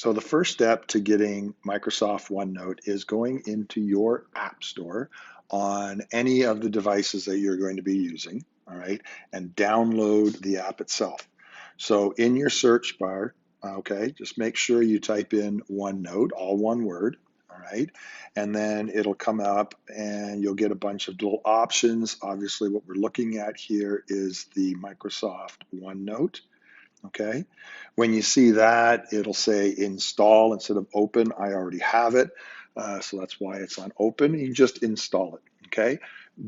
So the first step to getting Microsoft OneNote is going into your App Store on any of the devices that you're going to be using, all right, and download the app itself. So in your search bar, okay, just make sure you type in OneNote, all one word, all right, and then it'll come up and you'll get a bunch of little options. Obviously, what we're looking at here is the Microsoft OneNote. Okay, when you see that, it'll say install instead of open. I already have it, so that's why it's on open. You just install it. Okay,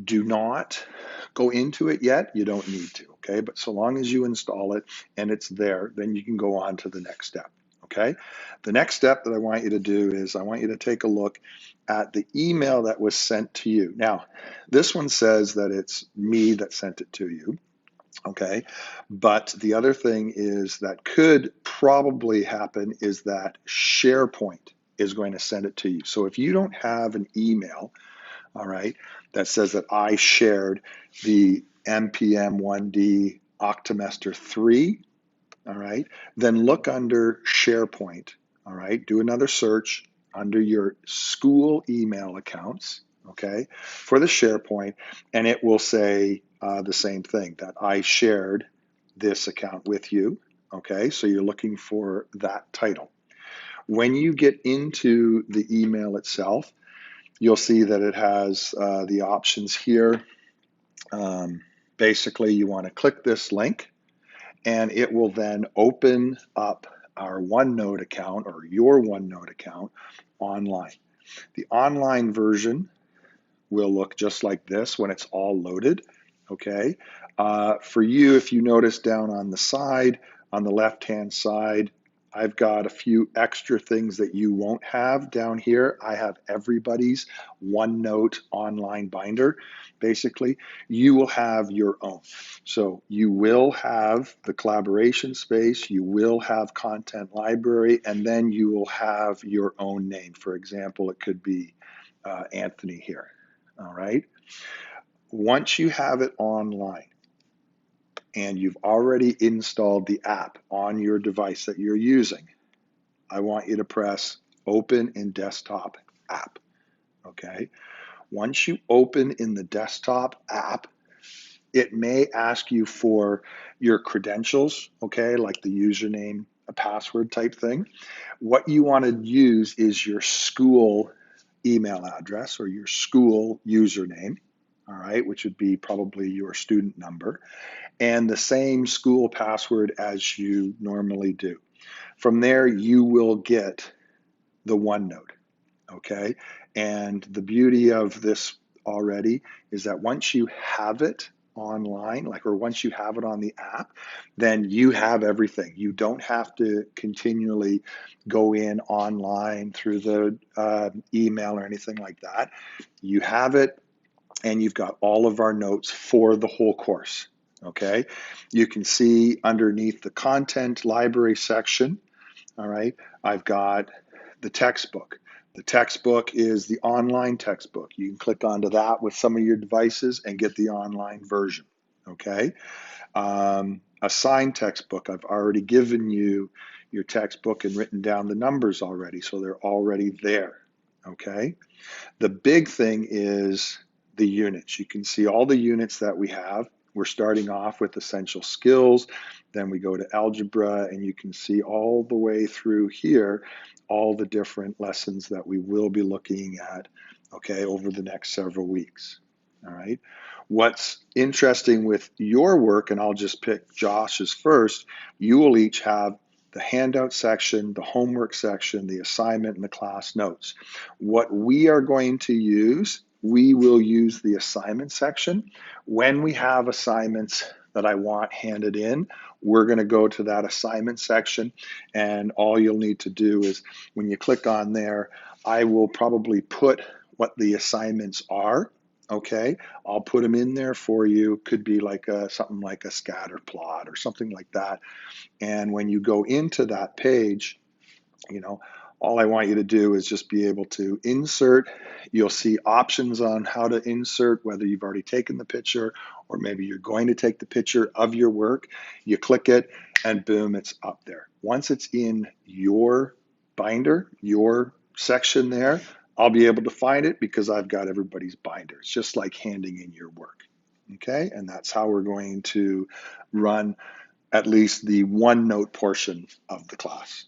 do not go into it yet. You don't need to. Okay, but so long as you install it and it's there, then you can go on to the next step. Okay, the next step that I want you to do is I want you to take a look at the email that was sent to you. Now, this one says that it's me that sent it to you. Okay. But the other thing is that could probably happen is that SharePoint is going to send it to you. So if you don't have an email, all right, that says that I shared the MPM1D Octomester 3, all right, then look under SharePoint, all right, do another search under your school email accounts, okay, for the SharePoint, and it will say the same thing, that I shared this account with you, okay, so you're looking for that title. When you get into the email itself, you'll see that it has the options here. Basically, you want to click this link, and it will then open up our OneNote account or your OneNote account online. The online version will look just like this when it's all loaded, okay? For you, if you notice down on the side, on the left-hand side, I've got a few extra things that you won't have down here. I have everybody's OneNote online binder. Basically, you will have your own. So you will have the collaboration space, you will have content library, and then you will have your own name. For example, it could be Anthony here, all right? Once you have it online, and you've already installed the app on your device that you're using, I want you to press open in desktop app, okay? Once you open in the desktop app, it may ask you for your credentials, okay, like the username, a password type thing. What you want to use is your school email address or your school username, all right, which would be probably your student number, and the same school password as you normally do. From there, you will get the OneNote, okay? And the beauty of this already is that once you have it online, like, or once you have it on the app, then you have everything. You don't have to continually go in online through the email or anything like that. You have it, and you've got all of our notes for the whole course. Okay, you can see underneath the content library section, all right, I've got the textbook. The textbook is the online textbook. You can click onto that with some of your devices and get the online version. Okay, assigned textbook, I've already given you your textbook and written down the numbers already, so they're already there. Okay, the big thing is the units. You can see all the units that we have. We're starting off with essential skills, then we go to algebra, and you can see all the way through here all the different lessons that we will be looking at, okay, over the next several weeks. All right. What's interesting with your work, and I'll just pick Josh's first, you will each have the handout section, the homework section, the assignment, and the class notes. What we are going to use, we will use the assignment section. When we have assignments that I want handed in, we're going to go to that assignment section, and all you'll need to do is when you click on there, I will probably put what the assignments are. Okay, I'll put them in there for you. Could be like something like a scatter plot or something like that. And when you go into that page, you know, all I want you to do is just be able to insert. You'll see options on how to insert, whether you've already taken the picture or maybe you're going to take the picture of your work. You click it and boom, it's up there. Once it's in your binder, your section there, I'll be able to find it because I've got everybody's binder. It's just like handing in your work. Okay, and that's how we're going to run at least the OneNote portion of the class.